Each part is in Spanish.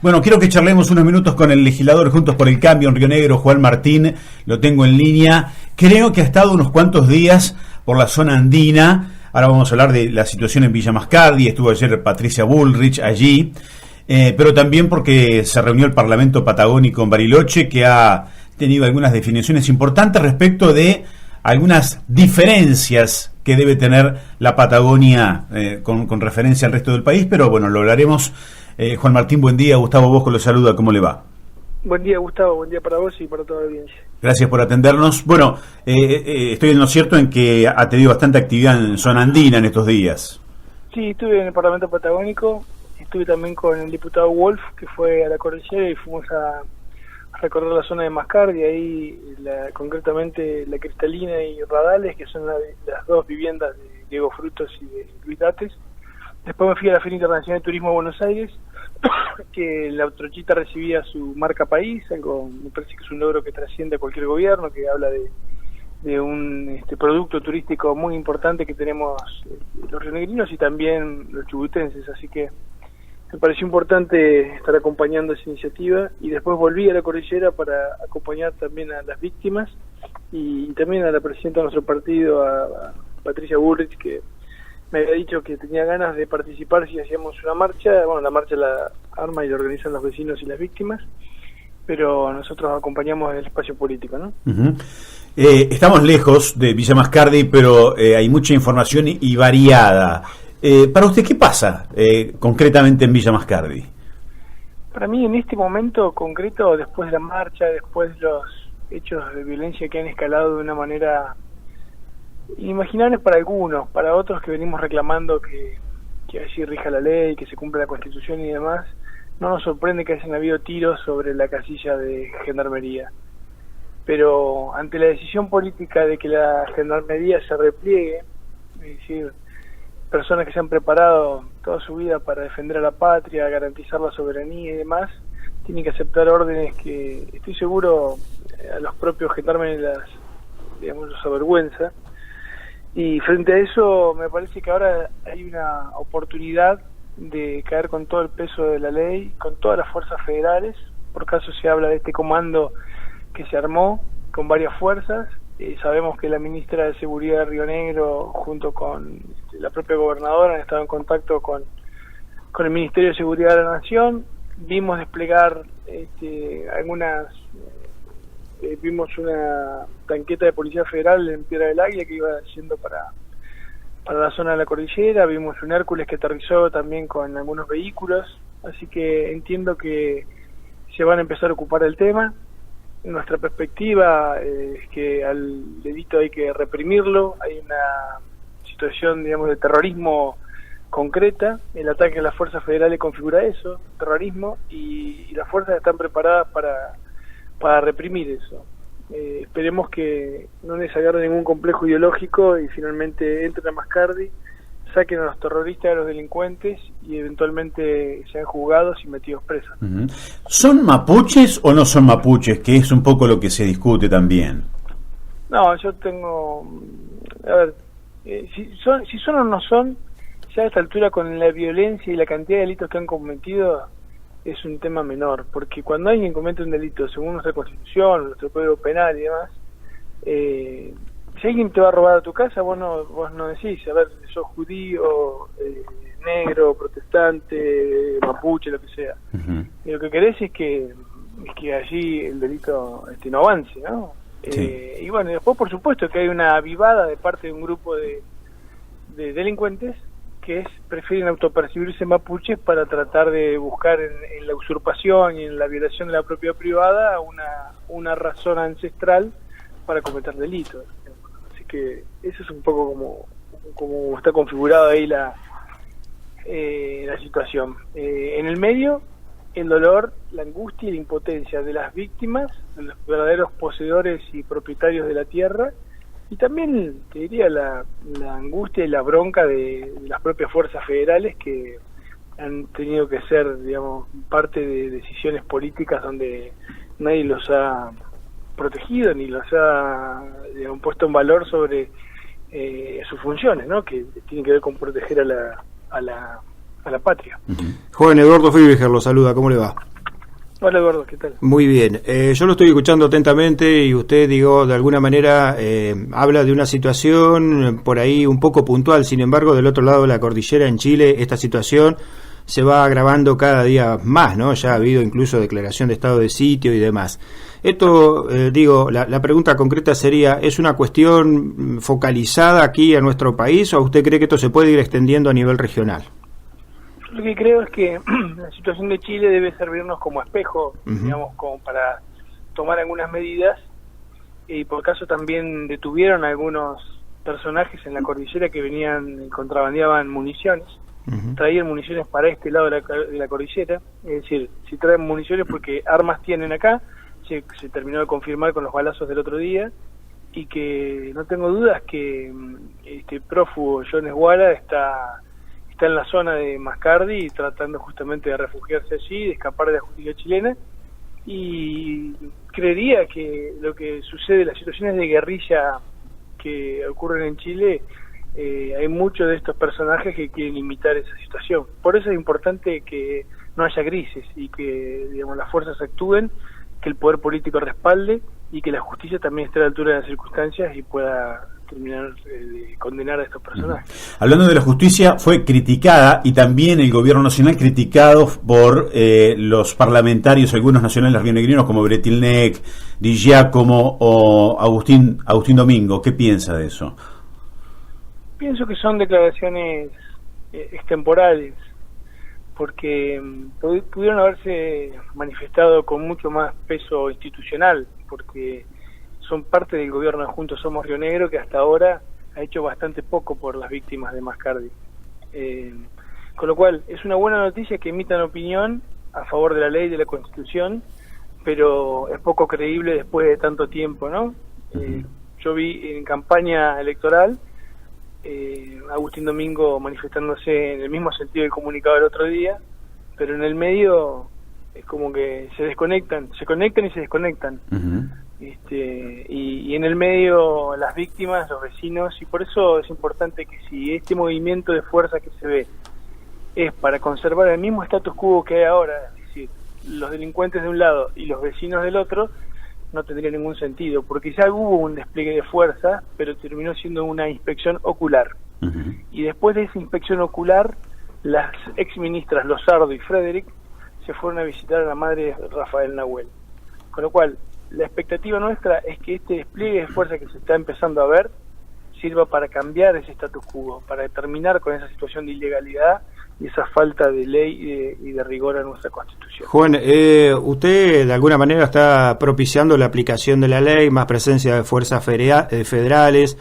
Bueno, quiero que charlemos unos minutos con el legislador Juntos por el Cambio en Río Negro, Juan Martín. Lo tengo en línea. Creo que ha estado unos cuantos días por la zona andina. Ahora vamos a hablar de la situación en Villa Mascardi. Estuvo ayer Patricia Bullrich allí. Pero también porque se reunió el Parlamento Patagónico en Bariloche, que ha tenido algunas definiciones importantes respecto de algunas diferencias que debe tener la Patagonia con referencia al resto del país, pero bueno, lo hablaremos. Juan Martín, buen día. Gustavo Bosco lo saluda, ¿cómo le va? Buen día, Gustavo, buen día para vos y para toda la audiencia. Gracias por atendernos. Bueno, estoy en lo cierto en que ha tenido bastante actividad en zona andina en estos días. Sí, estuve en el Parlamento Patagónico, estuve también con el diputado Wolf, que fue a la cordillera y fuimos a recorrer la zona de Mascardi, ahí concretamente La Cristalina y Radales, que son las dos viviendas de Diego Frutos y de Luis Dates. Después me fui a la Feria Internacional de Turismo de Buenos Aires, que la Trochita recibía su marca país, algo me parece que es un logro que trasciende a cualquier gobierno, que habla de un producto turístico muy importante que tenemos los rionegrinos y también los chubutenses, así que me pareció importante estar acompañando esa iniciativa. Y después volví a la cordillera para acompañar también a las víctimas y también a la presidenta de nuestro partido, a Patricia Bullrich, que me había dicho que tenía ganas de participar si hacíamos una marcha. Bueno, la marcha la arma y la organizan los vecinos y las víctimas, pero nosotros acompañamos el espacio político, ¿no? Uh-huh. Estamos lejos de Villa Mascardi, pero hay mucha información y variada. Para usted, ¿qué pasa concretamente en Villa Mascardi? Para mí, en este momento concreto, después de la marcha, después de los hechos de violencia que han escalado de una manera inimaginables para algunos, para otros que venimos reclamando que así rija la ley, que se cumpla la Constitución y demás, no nos sorprende que hayan habido tiros sobre la casilla de Gendarmería. Pero ante la decisión política de que la Gendarmería se repliegue, es decir, personas que se han preparado toda su vida para defender a la patria, garantizar la soberanía y demás, tienen que aceptar órdenes que, estoy seguro, a los propios gendarmes los avergüenza. Y frente a eso, me parece que ahora hay una oportunidad de caer con todo el peso de la ley, con todas las fuerzas federales. Por caso se habla de este comando que se armó con varias fuerzas. Sabemos que la ministra de Seguridad de Río Negro, junto con la propia gobernadora, han estado en contacto con el Ministerio de Seguridad de la Nación. Vimos desplegar vimos una tanqueta de Policía Federal en Piedra del Águila que iba yendo para la zona de la cordillera. Vimos un Hércules que aterrizó también con algunos vehículos, así que entiendo que se van a empezar a ocupar del tema. Nuestra perspectiva es que al delito hay que reprimirlo. Hay una situación, digamos, de terrorismo concreta. El ataque a las fuerzas federales configura eso, terrorismo, y las fuerzas están preparadas para reprimir eso. Esperemos que no les agarre ningún complejo ideológico y finalmente entren a Mascardi, saquen a los terroristas, a los delincuentes y eventualmente sean juzgados y metidos presos. Uh-huh. ¿Son mapuches o no son mapuches? Que es un poco lo que se discute también. No, yo tengo... A ver, si son o no son, ya a esta altura con la violencia y la cantidad de delitos que han cometido, es un tema menor, porque cuando alguien comete un delito según nuestra Constitución, nuestro Código Penal y demás, si alguien te va a robar a tu casa, vos no decís, a ver, sos judío, negro, protestante, mapuche, lo que sea. Uh-huh. Y lo que querés es que allí el delito no avance, ¿no? Sí. Y bueno, después por supuesto que hay una avivada de parte de un grupo de delincuentes que prefieren autopercibirse mapuches para tratar de buscar en la usurpación y en la violación de la propiedad privada una razón ancestral para cometer delitos. Así que eso es un poco como está configurada ahí la situación. En el medio, el dolor, la angustia y la impotencia de las víctimas, de los verdaderos poseedores y propietarios de la tierra, y también, te diría, la angustia y la bronca de las propias fuerzas federales que han tenido que ser, digamos, parte de decisiones políticas donde nadie los ha protegido ni los ha, digamos, puesto en valor sobre sus funciones, ¿no? Que tienen que ver con proteger a la patria. Joven Eduardo Friedricher lo saluda, ¿cómo le va? Hola Eduardo, ¿qué tal? Muy bien, yo lo estoy escuchando atentamente y usted, digo, de alguna manera habla de una situación por ahí un poco puntual. Sin embargo, del otro lado de la cordillera en Chile, esta situación se va agravando cada día más, ¿no? Ya ha habido incluso declaración de estado de sitio y demás. Esto, la pregunta concreta sería, ¿es una cuestión focalizada aquí a nuestro país o usted cree que esto se puede ir extendiendo a nivel regional? Lo que creo es que la situación de Chile debe servirnos como espejo, digamos, como para tomar algunas medidas, y por caso también detuvieron a algunos personajes en la cordillera que venían y contrabandeaban municiones, traían municiones para este lado de la cordillera, es decir, si traen municiones porque armas tienen acá, se terminó de confirmar con los balazos del otro día, y que no tengo dudas que este prófugo John Esguala está en la zona de Mascardi tratando justamente de refugiarse allí, de escapar de la justicia chilena, y creería que lo que sucede, las situaciones de guerrilla que ocurren en Chile, hay muchos de estos personajes que quieren imitar esa situación. Por eso es importante que no haya grises y que, digamos, las fuerzas actúen, que el poder político respalde y que la justicia también esté a la altura de las circunstancias y pueda terminar de condenar a estos personajes. Hablando de la justicia, fue criticada y también el gobierno nacional criticado por los parlamentarios, algunos nacionales rionegrinos como Bretilnec, Di Giacomo o Agustín Domingo. ¿Qué piensa de eso? Pienso que son declaraciones extemporales, porque pudieron haberse manifestado con mucho más peso institucional, porque son parte del gobierno de Juntos Somos Río Negro, que hasta ahora ha hecho bastante poco por las víctimas de Mascardi. Con lo cual, es una buena noticia que emitan opinión a favor de la ley y de la Constitución, pero es poco creíble después de tanto tiempo, ¿no? Yo vi en campaña electoral Agustín Domingo manifestándose en el mismo sentido del comunicado del otro día, pero en el medio es como que se conectan y se desconectan. Y en el medio las víctimas, los vecinos, y por eso es importante que si este movimiento de fuerza que se ve es para conservar el mismo status quo que hay ahora, es decir, los delincuentes de un lado y los vecinos del otro, no tendría ningún sentido, porque ya hubo un despliegue de fuerza, pero terminó siendo una inspección ocular. Y después de esa inspección ocular, las exministras Lozardo y Frederick se fueron a visitar a la madre de Rafael Nahuel. Con lo cual, la expectativa nuestra es que este despliegue de fuerza que se está empezando a ver sirva para cambiar ese status quo, para terminar con esa situación de ilegalidad y esa falta de ley y de rigor a nuestra Constitución. Juan, usted de alguna manera está propiciando la aplicación de la ley, más presencia de fuerzas federales.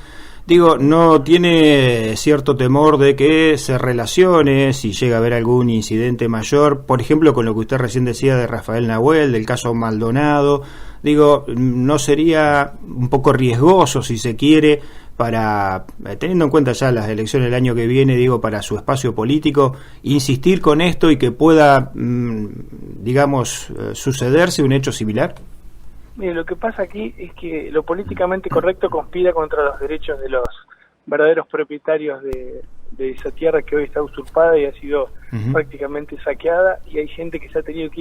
Digo, ¿no tiene cierto temor de que se relacione, si llega a haber algún incidente mayor, por ejemplo, con lo que usted recién decía de Rafael Nahuel, del caso Maldonado? Digo, ¿no sería un poco riesgoso, si se quiere, para, teniendo en cuenta ya las elecciones del año que viene, digo, para su espacio político, insistir con esto y que pueda, sucederse un hecho similar? Mire, lo que pasa aquí es que lo políticamente correcto conspira contra los derechos de los verdaderos propietarios de esa tierra que hoy está usurpada y ha sido prácticamente saqueada, y hay gente que se ha tenido que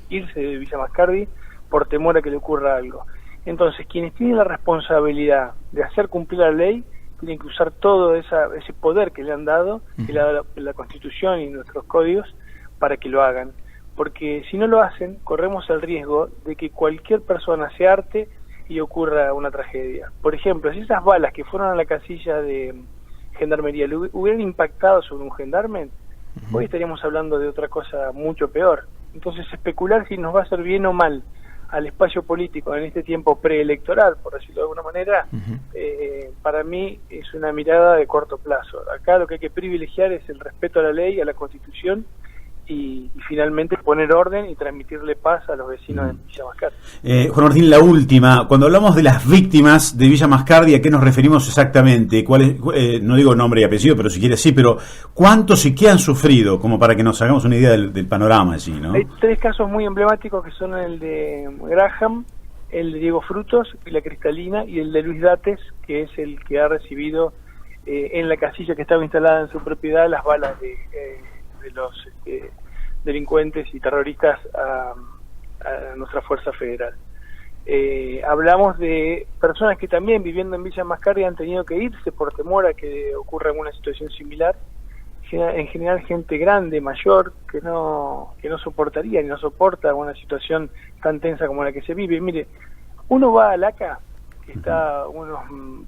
irse de Villa Mascardi por temor a que le ocurra algo. Entonces, quienes tienen la responsabilidad de hacer cumplir la ley tienen que usar todo ese poder que le han dado, que le ha dado la Constitución y nuestros códigos, para que lo hagan. Porque si no lo hacen, corremos el riesgo de que cualquier persona se harte y ocurra una tragedia. Por ejemplo, si esas balas que fueron a la casilla de Gendarmería le hubieran impactado sobre un gendarme, hoy estaríamos hablando de otra cosa mucho peor. Entonces, especular si nos va a hacer bien o mal al espacio político en este tiempo preelectoral, por decirlo de alguna manera, para mí es una mirada de corto plazo. Acá lo que hay que privilegiar es el respeto a la ley, a la Constitución, y finalmente poner orden y transmitirle paz a los vecinos de Villa Mascardi. Juan Martín, la última. Cuando hablamos de las víctimas de Villa Mascardi, ¿a qué nos referimos exactamente? ¿Cuál es, no digo nombre y apellido, pero si quiere sí, pero ¿cuántos y qué han sufrido? Como para que nos hagamos una idea del panorama allí, ¿no? Hay tres casos muy emblemáticos que son el de Graham, el de Diego Frutos y la Cristalina, y el de Luis Dates, que es el que ha recibido en la casilla que estaba instalada en su propiedad las balas de los delincuentes y terroristas a nuestra fuerza federal. Hablamos de personas que también viviendo en Villa Mascardi han tenido que irse por temor a que ocurra alguna situación similar. En general gente grande, mayor, que no soportaría ni no soporta una situación tan tensa como la que se vive. Mire, uno va a Laca, que está a unos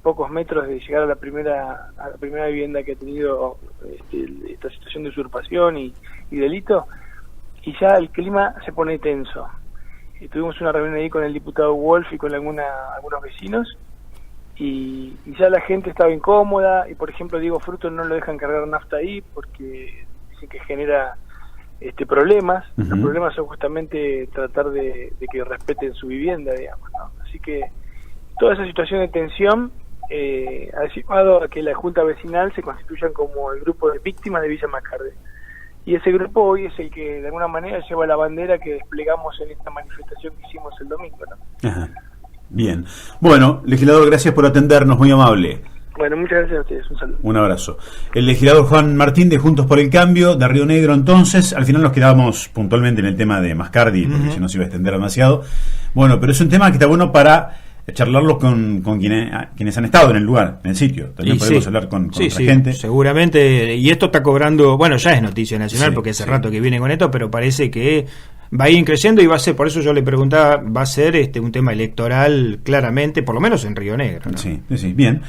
pocos metros de llegar a la primera vivienda que ha tenido esta situación de usurpación y delito, y ya el clima se pone tenso. Tuvimos una reunión ahí con el diputado Wolf y con algunos vecinos, y ya la gente estaba incómoda, y por ejemplo Diego Fruto no lo dejan cargar nafta ahí porque dicen que genera problemas. Los problemas son justamente tratar de que respeten su vivienda, digamos, ¿no? Así que toda esa situación de tensión ha llevado a que la Junta Vecinal se constituyan como el grupo de víctimas de Villa Mascardi. Y ese grupo hoy es el que de alguna manera lleva la bandera que desplegamos en esta manifestación que hicimos el domingo, ¿no? Ajá. Bien. Bueno, legislador, gracias por atendernos, muy amable. Bueno, muchas gracias a ustedes, un saludo. Un abrazo. El legislador Juan Martín de Juntos por el Cambio, de Río Negro. Entonces, al final nos quedábamos puntualmente en el tema de Mascardi, porque si no se iba a extender demasiado. Bueno, pero es un tema que está bueno para charlarlo con quienes han estado en el lugar, en el sitio. También podemos hablar con otra gente. Seguramente, y esto está cobrando, bueno, ya es noticia nacional, porque hace rato que viene con esto, pero parece que va a ir creciendo y va a ser, por eso yo le preguntaba, va a ser un tema electoral claramente, por lo menos en Río Negro, ¿no? Sí, bien.